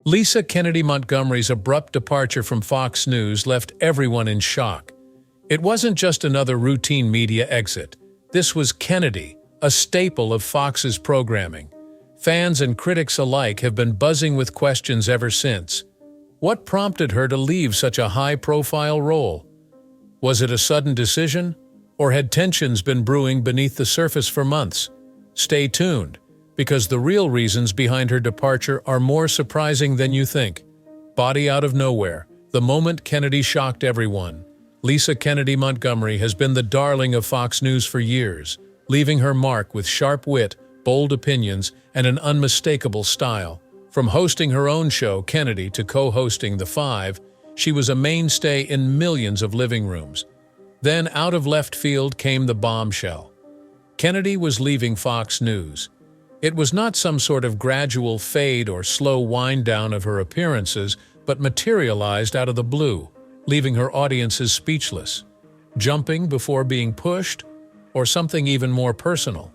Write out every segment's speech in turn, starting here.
Lisa Kennedy Montgomery's abrupt departure from Fox News left everyone in shock. It wasn't just another routine media exit. This was Kennedy, a staple of Fox's programming. Fans and critics alike have been buzzing with questions ever since. What prompted her to leave such a high-profile role? Was it a sudden decision, or had tensions been brewing beneath the surface for months? Stay tuned, because the real reasons behind her departure are more surprising than you think. Body out of nowhere, the moment Kennedy shocked everyone. Lisa Kennedy Montgomery has been the darling of Fox News for years, leaving her mark with sharp wit, bold opinions, and an unmistakable style. From hosting her own show, Kennedy, to co-hosting The Five, she was a mainstay in millions of living rooms. Then, out of left field, came the bombshell. Kennedy was leaving Fox News. It was not some sort of gradual fade or slow wind-down of her appearances, but materialized out of the blue, leaving her audiences speechless. Jumping before being pushed, or something even more personal?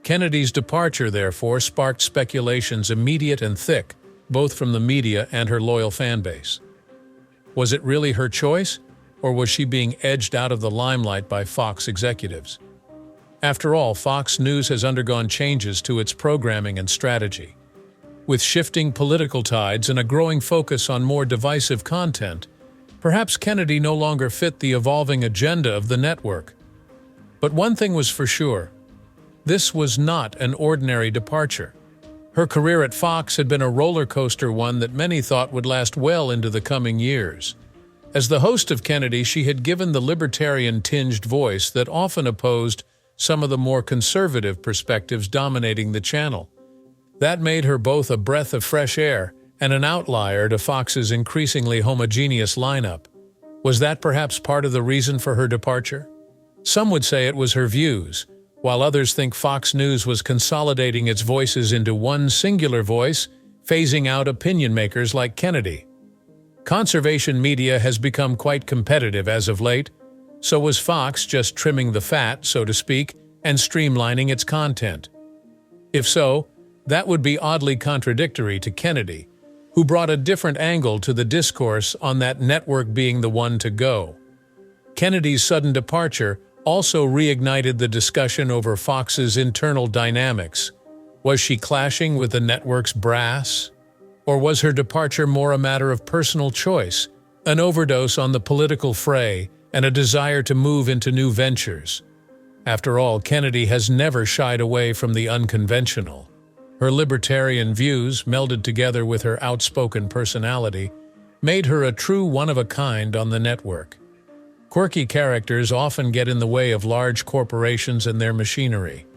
Kennedy's departure, therefore, sparked speculations immediate and thick, both from the media and her loyal fanbase. Was it really her choice, or was she being edged out of the limelight by Fox executives? After all, Fox News has undergone changes to its programming and strategy. With shifting political tides and a growing focus on more divisive content, perhaps Kennedy no longer fit the evolving agenda of the network. But one thing was for sure: this was not an ordinary departure. Her career at Fox had been a roller coaster, one that many thought would last well into the coming years. As the host of Kennedy, she had given the libertarian-tinged voice that often opposed some of the more conservative perspectives dominating the channel. That made her both a breath of fresh air and an outlier to Fox's increasingly homogeneous lineup. Was that perhaps part of the reason for her departure? Some would say it was her views, while others think Fox News was consolidating its voices into one singular voice, phasing out opinion makers like Kennedy. Conservation media has become quite competitive as of late, so was Fox just trimming the fat, so to speak, and streamlining its content? If so, that would be oddly contradictory to Kennedy, who brought a different angle to the discourse on that network being the one to go. Kennedy's sudden departure also reignited the discussion over Fox's internal dynamics. Was she clashing with the network's brass? Or was her departure more a matter of personal choice, an overdose on the political fray, and a desire to move into new ventures? After all, Kennedy has never shied away from the unconventional. Her libertarian views, melded together with her outspoken personality, made her a true one-of-a-kind on the network. Quirky characters often get in the way of large corporations and their machinery.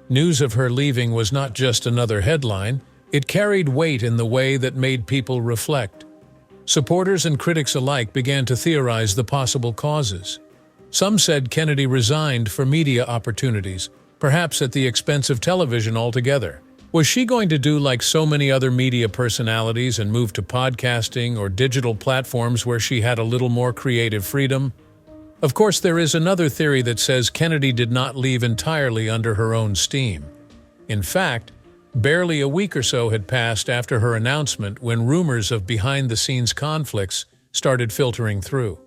News of her leaving was not just another headline, it carried weight in the way that made people reflect. Supporters and critics alike began to theorize the possible causes. Some said Kennedy resigned for media opportunities, perhaps at the expense of television altogether. Was she going to do like so many other media personalities and move to podcasting or digital platforms where she had a little more creative freedom? Of course, there is another theory that says Kennedy did not leave entirely under her own steam. In fact, barely a week or so had passed after her announcement when rumors of behind-the-scenes conflicts started filtering through.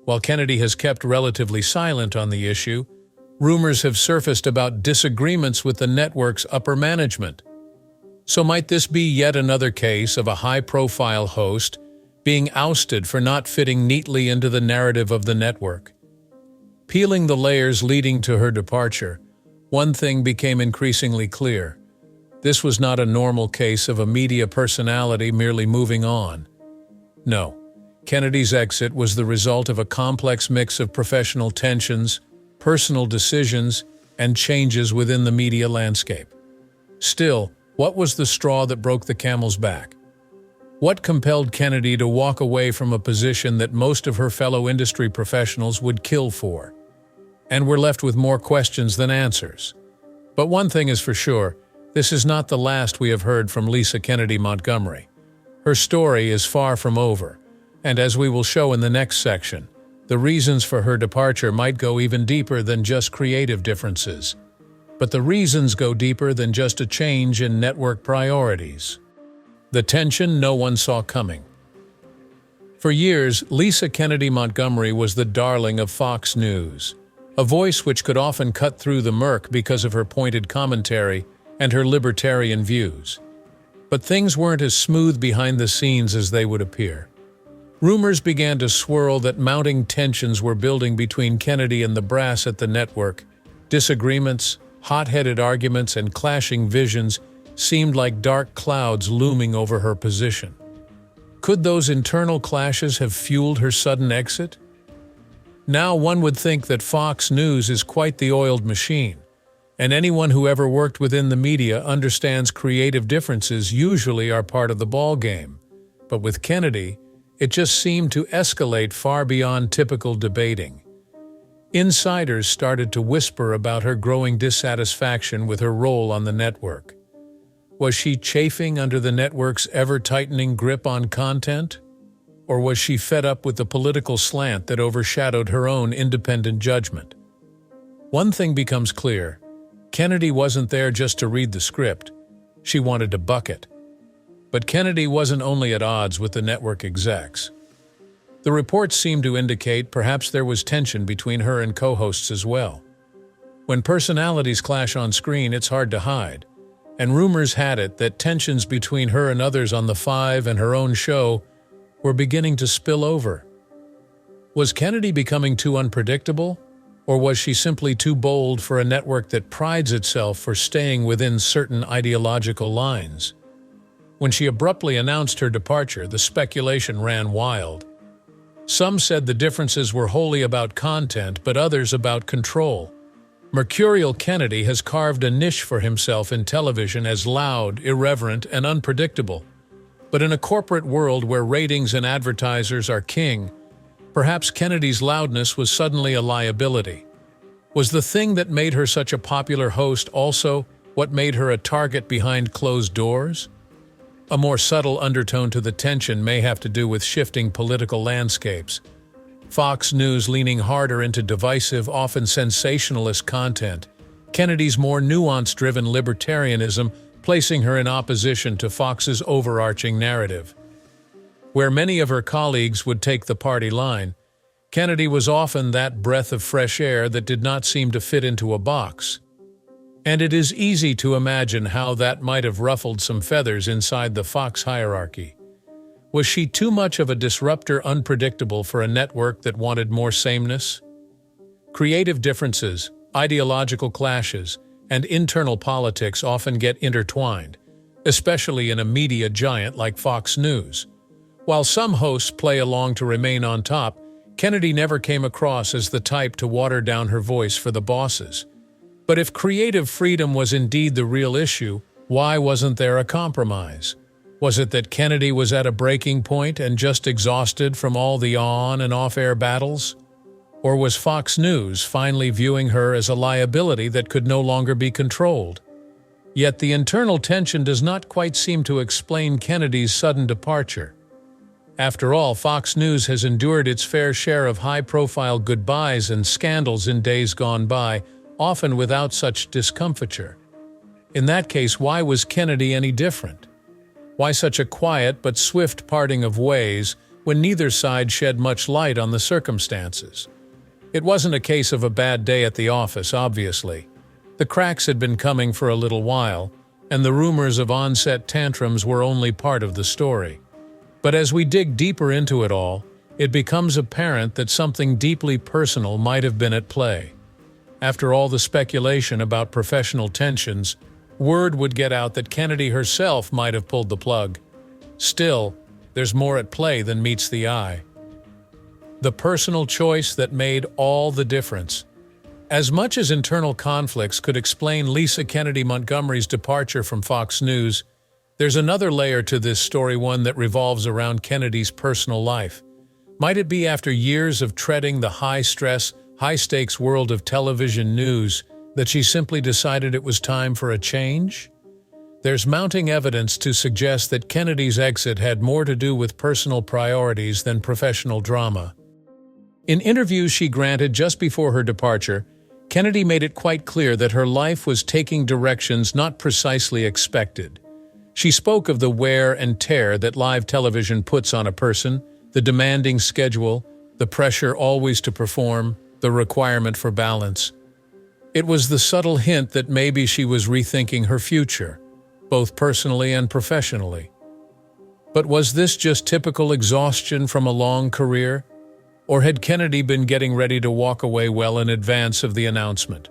While Kennedy has kept relatively silent on the issue, rumors have surfaced about disagreements with the network's upper management. So might this be yet another case of a high-profile host being ousted for not fitting neatly into the narrative of the network? Peeling the layers leading to her departure, one thing became increasingly clear. This was not a normal case of a media personality merely moving on. No, Kennedy's exit was the result of a complex mix of professional tensions, personal decisions, and changes within the media landscape. Still, what was the straw that broke the camel's back? What compelled Kennedy to walk away from a position that most of her fellow industry professionals would kill for? And we're left with more questions than answers. But one thing is for sure, this is not the last we have heard from Lisa Kennedy Montgomery. Her story is far from over, and as we will show in the next section, the reasons for her departure might go even deeper than just creative differences. But the reasons go deeper than just a change in network priorities. the tension no one saw coming. For years, Lisa Kennedy Montgomery was the darling of Fox News, a voice which could often cut through the murk because of her pointed commentary and her libertarian views. But things weren't as smooth behind the scenes as they would appear. Rumors began to swirl that mounting tensions were building between Kennedy and the brass at the network. Disagreements, hot-headed arguments, and clashing visions seemed like dark clouds looming over her position. Could those internal clashes have fueled her sudden exit? Now one would think that Fox News is quite the oiled machine, and anyone who ever worked within the media understands creative differences usually are part of the ballgame. But with Kennedy, it just seemed to escalate far beyond typical debating. Insiders started to whisper about her growing dissatisfaction with her role on the network. Was she chafing under the network's ever-tightening grip on content? Or was she fed up with the political slant that overshadowed her own independent judgment? One thing becomes clear: Kennedy wasn't there just to read the script. She wanted to buck it. But Kennedy wasn't only at odds with the network execs. The reports seemed to indicate perhaps there was tension between her and co-hosts as well. When personalities clash on screen, it's hard to hide, and rumors had it that tensions between her and others on The Five and her own show were beginning to spill over. Was Kennedy becoming too unpredictable, or was she simply too bold for a network that prides itself for staying within certain ideological lines? When she abruptly announced her departure, the speculation ran wild. Some said the differences were wholly about content, but others about control. Mercurial Kennedy has carved a niche for himself in television as loud, irreverent, and unpredictable. But in a corporate world where ratings and advertisers are king, perhaps Kennedy's loudness was suddenly a liability. Was the thing that made her such a popular host also what made her a target behind closed doors? A more subtle undertone to the tension may have to do with shifting political landscapes. Fox News leaning harder into divisive, often sensationalist content, Kennedy's more nuance-driven libertarianism placing her in opposition to Fox's overarching narrative. Where many of her colleagues would take the party line, Kennedy was often that breath of fresh air that did not seem to fit into a box. And it is easy to imagine how that might have ruffled some feathers inside the Fox hierarchy. Was she too much of a disruptor, unpredictable for a network that wanted more sameness? Creative differences, ideological clashes, and internal politics often get intertwined, especially in a media giant like Fox News. While some hosts play along to remain on top, Kennedy never came across as the type to water down her voice for the bosses. But if creative freedom was indeed the real issue, why wasn't there a compromise? Was it that Kennedy was at a breaking point and just exhausted from all the on- and off-air battles? Or was Fox News finally viewing her as a liability that could no longer be controlled? Yet the internal tension does not quite seem to explain Kennedy's sudden departure. After all, Fox News has endured its fair share of high-profile goodbyes and scandals in days gone by, often without such discomfiture. In that case, why was Kennedy any different? Why such a quiet but swift parting of ways when neither side shed much light on the circumstances? It wasn't a case of a bad day at the office, obviously. The cracks had been coming for a little while, and the rumors of on-set tantrums were only part of the story. But as we dig deeper into it all, it becomes apparent that something deeply personal might have been at play. After all the speculation about professional tensions, word would get out that Kennedy herself might have pulled the plug. Still, there's more at play than meets the eye. The personal choice that made all the difference. As much as internal conflicts could explain Lisa Kennedy Montgomery's departure from Fox News, there's another layer to this story, one that revolves around Kennedy's personal life. Might it be after years of treading the high-stress, high-stakes world of television news that she simply decided it was time for a change? There's mounting evidence to suggest that Kennedy's exit had more to do with personal priorities than professional drama. In interviews she granted just before her departure, Kennedy made it quite clear that her life was taking directions not precisely expected. She spoke of the wear and tear that live television puts on a person, the demanding schedule, the pressure always to perform, the requirement for balance. It was the subtle hint that maybe she was rethinking her future, both personally and professionally. But was this just typical exhaustion from a long career? Or had Kennedy been getting ready to walk away well in advance of the announcement?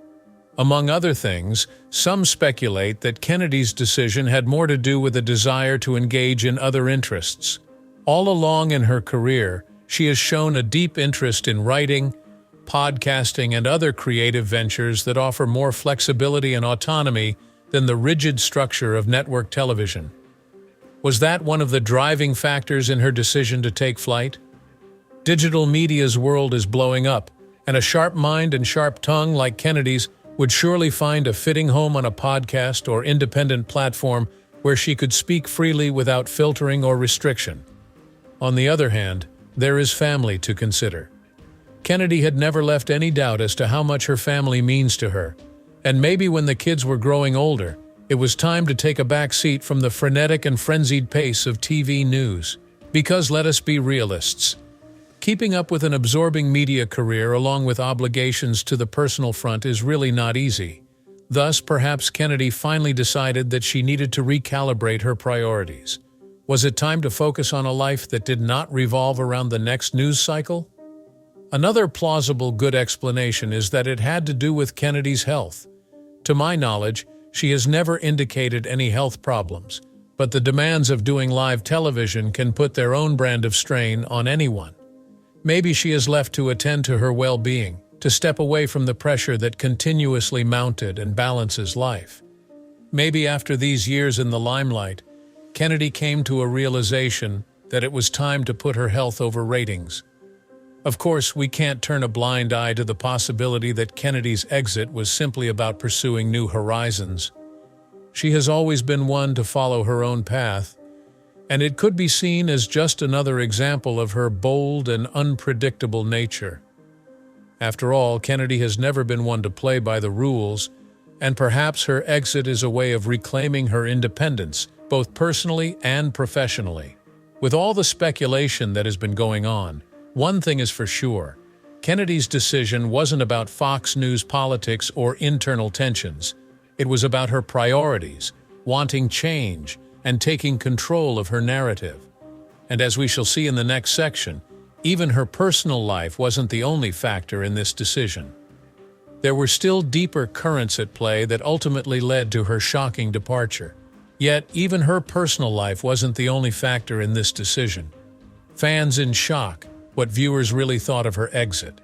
Among other things, some speculate that Kennedy's decision had more to do with a desire to engage in other interests. All along in her career, she has shown a deep interest in writing, podcasting, and other creative ventures that offer more flexibility and autonomy than the rigid structure of network television. Was that one of the driving factors in her decision to take flight? Digital media's world is blowing up, and a sharp mind and sharp tongue like Kennedy's would surely find a fitting home on a podcast or independent platform where she could speak freely without filtering or restriction. On the other hand, there is family to consider. Kennedy had never left any doubt as to how much her family means to her, and maybe when the kids were growing older, it was time to take a back seat from the frenetic and frenzied pace of TV news. Because let us be realists. Keeping up with an absorbing media career along with obligations to the personal front is really not easy. Thus, perhaps Kennedy finally decided that she needed to recalibrate her priorities. Was it time to focus on a life that did not revolve around the next news cycle? Another plausible good explanation is that it had to do with Kennedy's health. To my knowledge, she has never indicated any health problems, but the demands of doing live television can put their own brand of strain on anyone. Maybe she is left to attend to her well-being, to step away from the pressure that continuously mounted and balances life. Maybe after these years in the limelight, Kennedy came to a realization that it was time to put her health over ratings. Of course, we can't turn a blind eye to the possibility that Kennedy's exit was simply about pursuing new horizons. She has always been one to follow her own path, and it could be seen as just another example of her bold and unpredictable nature. After all, Kennedy has never been one to play by the rules, and perhaps her exit is a way of reclaiming her independence, both personally and professionally. With all the speculation that has been going on, one thing is for sure: Kennedy's decision wasn't about Fox News politics or internal tensions. It was about her priorities, wanting change, and taking control of her narrative. And as we shall see in the next section, even her personal life wasn't the only factor in this decision. There were still deeper currents at play that ultimately led to her shocking departure. Yet, even her personal life wasn't the only factor in this decision. Fans in shock, what viewers really thought of her exit.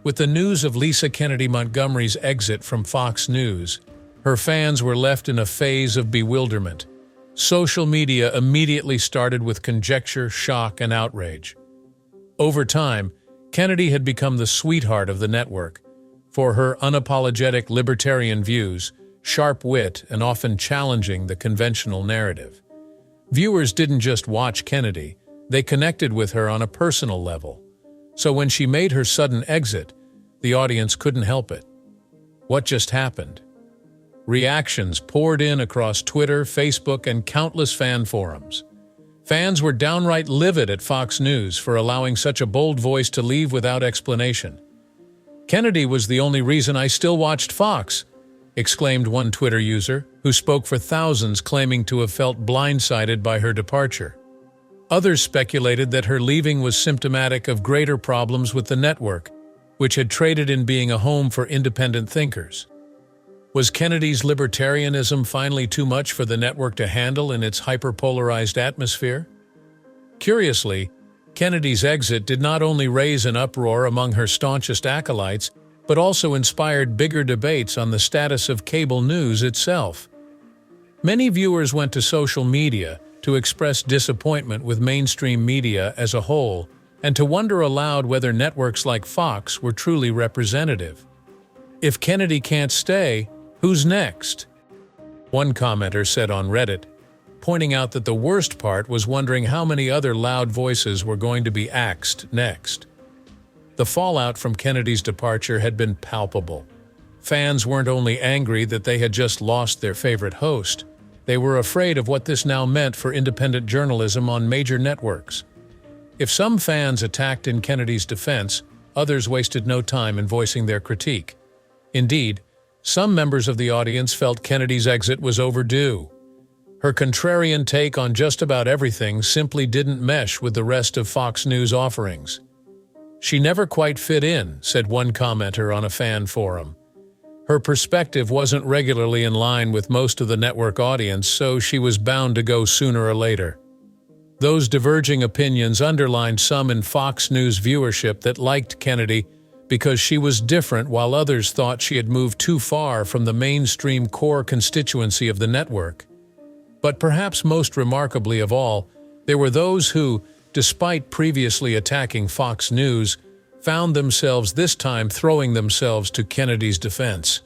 With the news of Lisa Kennedy Montgomery's exit from Fox News, her fans were left in a phase of bewilderment. Social media immediately started with conjecture, shock, and outrage. Over time, Kennedy had become the sweetheart of the network for her unapologetic libertarian views, sharp wit, and often challenging the conventional narrative. Viewers didn't just watch Kennedy, they connected with her on a personal level. So when she made her sudden exit, the audience couldn't help it. What just happened? Reactions poured in across Twitter, Facebook, and countless fan forums. Fans were downright livid at Fox News for allowing such a bold voice to leave without explanation. "Kennedy was the only reason I still watched Fox," exclaimed one Twitter user, who spoke for thousands claiming to have felt blindsided by her departure. Others speculated that her leaving was symptomatic of greater problems with the network, which had traded in being a home for independent thinkers. Was Kennedy's libertarianism finally too much for the network to handle in its hyperpolarized atmosphere? Curiously, Kennedy's exit did not only raise an uproar among her staunchest acolytes, but also inspired bigger debates on the status of cable news itself. Many viewers went to social media to express disappointment with mainstream media as a whole, and to wonder aloud whether networks like Fox were truly representative. If Kennedy can't stay, who's next? One commenter said on Reddit, pointing out that the worst part was wondering how many other loud voices were going to be axed next. The fallout from Kennedy's departure had been palpable. Fans weren't only angry that they had just lost their favorite host, They were afraid of what this now meant for independent journalism on major networks. If some fans attacked in Kennedy's defense, others wasted no time in voicing their critique. Indeed, some members of the audience felt Kennedy's exit was overdue. Her contrarian take on just about everything simply didn't mesh with the rest of Fox News' offerings. "She never quite fit in," said one commenter on a fan forum. Her perspective wasn't regularly in line with most of the network audience, so she was bound to go sooner or later. Those diverging opinions underlined some in Fox News viewership that liked Kennedy because she was different, while others thought she had moved too far from the mainstream core constituency of the network. But perhaps most remarkably of all, there were those who, despite previously attacking Fox News, found themselves this time throwing themselves to Kennedy's defense.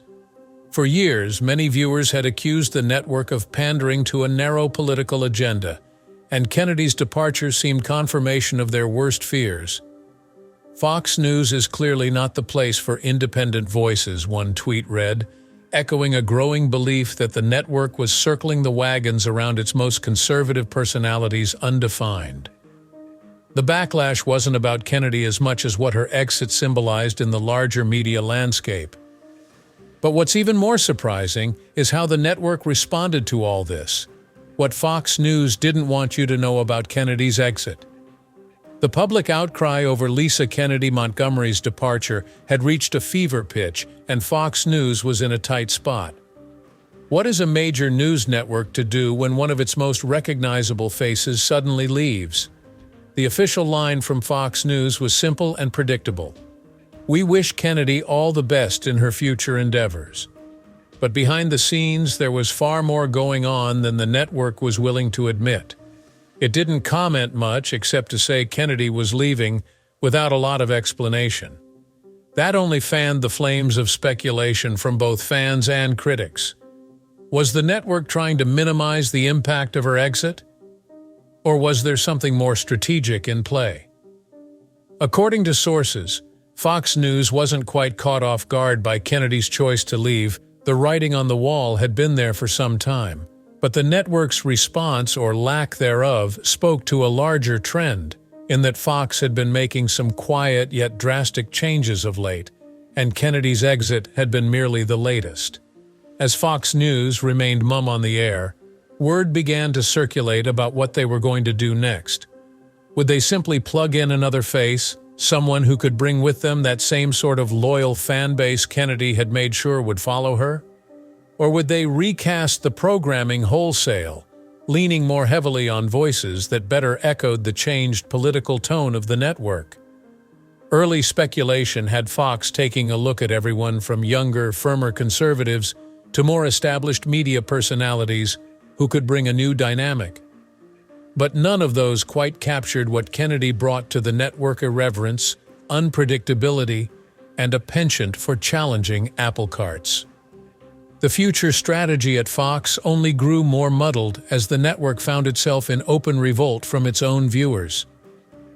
For years, many viewers had accused the network of pandering to a narrow political agenda, and Kennedy's departure seemed confirmation of their worst fears. "Fox News is clearly not the place for independent voices," one tweet read, echoing a growing belief that the network was circling the wagons around its most conservative personalities undefined. The backlash wasn't about Kennedy as much as what her exit symbolized in the larger media landscape. But what's even more surprising is how the network responded to all this. What Fox News didn't want you to know about Kennedy's exit. The public outcry over Lisa Kennedy Montgomery's departure had reached a fever pitch, and Fox News was in a tight spot. What is a major news network to do when one of its most recognizable faces suddenly leaves? The official line from Fox News was simple and predictable. "We wish Kennedy all the best in her future endeavors." But behind the scenes, there was far more going on than the network was willing to admit. It didn't comment much except to say Kennedy was leaving without a lot of explanation. That only fanned the flames of speculation from both fans and critics. Was the network trying to minimize the impact of her exit? Or was there something more strategic in play? According to sources, Fox News wasn't quite caught off guard by Kennedy's choice to leave. The writing on the wall had been there for some time. But the network's response, or lack thereof, spoke to a larger trend, in that Fox had been making some quiet yet drastic changes of late, and Kennedy's exit had been merely the latest. As Fox News remained mum on the air, word began to circulate about what they were going to do next. Would they simply plug in another face, someone who could bring with them that same sort of loyal fan base Kennedy had made sure would follow her? Or would they recast the programming wholesale, leaning more heavily on voices that better echoed the changed political tone of the network? Early speculation had Fox taking a look at everyone from younger, firmer conservatives to more established media personalities who could bring a new dynamic. But none of those quite captured what Kennedy brought to the network: irreverence, unpredictability, and a penchant for challenging apple carts. The future strategy at Fox only grew more muddled as the network found itself in open revolt from its own viewers.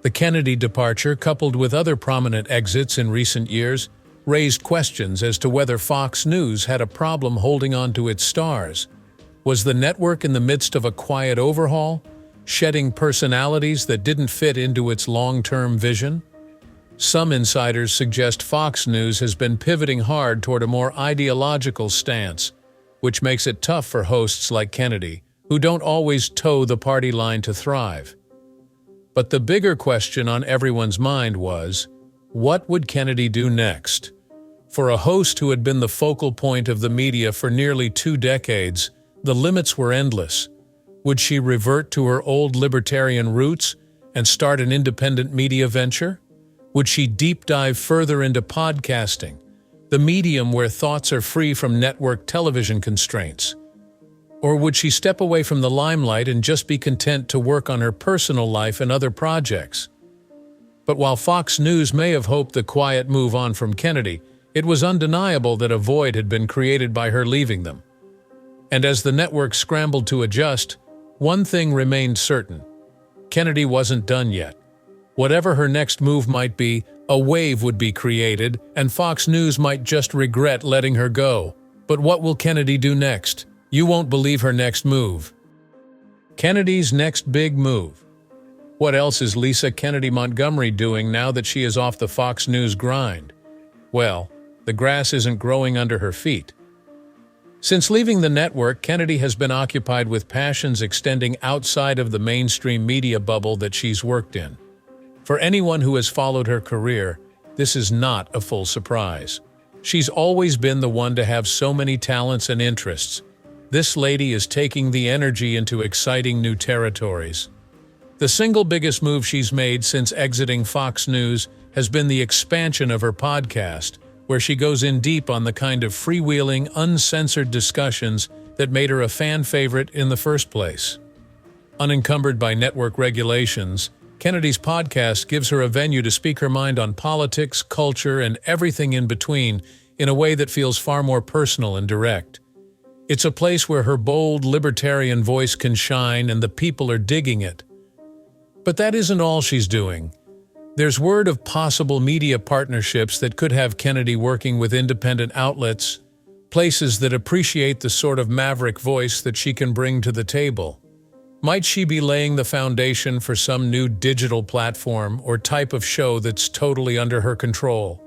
The Kennedy departure, coupled with other prominent exits in recent years, raised questions as to whether Fox News had a problem holding on to its stars. Was the network in the midst of a quiet overhaul, shedding personalities that didn't fit into its long-term vision? Some insiders suggest Fox News has been pivoting hard toward a more ideological stance, which makes it tough for hosts like Kennedy, who don't always toe the party line to thrive. But the bigger question on everyone's mind was, what would Kennedy do next? For a host who had been the focal point of the media for nearly 2 decades, the limits were endless. Would she revert to her old libertarian roots and start an independent media venture? Would she deep dive further into podcasting, the medium where thoughts are free from network television constraints? Or would she step away from the limelight and just be content to work on her personal life and other projects? But while Fox News may have hoped the quiet move on from Kennedy, it was undeniable that a void had been created by her leaving them. And as the network scrambled to adjust, one thing remained certain: Kennedy wasn't done yet. Whatever her next move might be, a wave would be created, and Fox News might just regret letting her go. But what will Kennedy do next? You won't believe her next move. Kennedy's next big move. What else is Lisa Kennedy Montgomery doing now that she is off the Fox News grind? Well, the grass isn't growing under her feet. Since leaving the network, Kennedy has been occupied with passions extending outside of the mainstream media bubble that she's worked in. For anyone who has followed her career, this is not a full surprise. She's always been the one to have so many talents and interests. This lady is taking the energy into exciting new territories. The single biggest move she's made since exiting Fox News has been the expansion of her podcast, where she goes in deep on the kind of freewheeling, uncensored discussions that made her a fan favorite in the first place. Unencumbered by network regulations, Kennedy's podcast gives her a venue to speak her mind on politics, culture, and everything in between in a way that feels far more personal and direct. It's a place where her bold, libertarian voice can shine and the people are digging it. But that isn't all she's doing. There's word of possible media partnerships that could have Kennedy working with independent outlets, places that appreciate the sort of maverick voice that she can bring to the table. Might she be laying the foundation for some new digital platform or type of show that's totally under her control?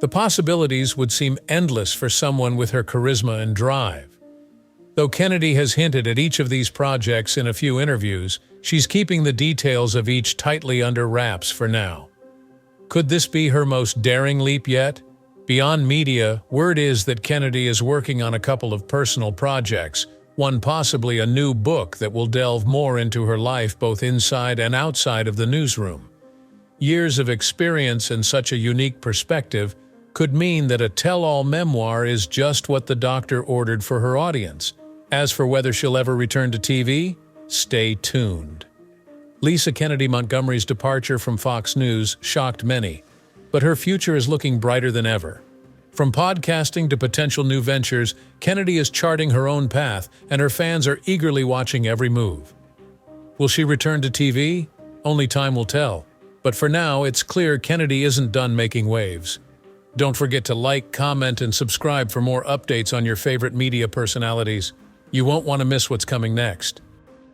The possibilities would seem endless for someone with her charisma and drive. Though Kennedy has hinted at each of these projects in a few interviews, she's keeping the details of each tightly under wraps for now. Could this be her most daring leap yet? Beyond media, word is that Kennedy is working on a couple of personal projects, one possibly a new book that will delve more into her life both inside and outside of the newsroom. Years of experience and such a unique perspective could mean that a tell-all memoir is just what the doctor ordered for her audience. As for whether she'll ever return to TV, stay tuned. Lisa Kennedy Montgomery's departure from Fox News shocked many, but her future is looking brighter than ever. From podcasting to potential new ventures, Kennedy is charting her own path, and her fans are eagerly watching every move. Will she return to TV? Only time will tell. But for now, it's clear Kennedy isn't done making waves. Don't forget to like, comment, and subscribe for more updates on your favorite media personalities. You won't want to miss what's coming next.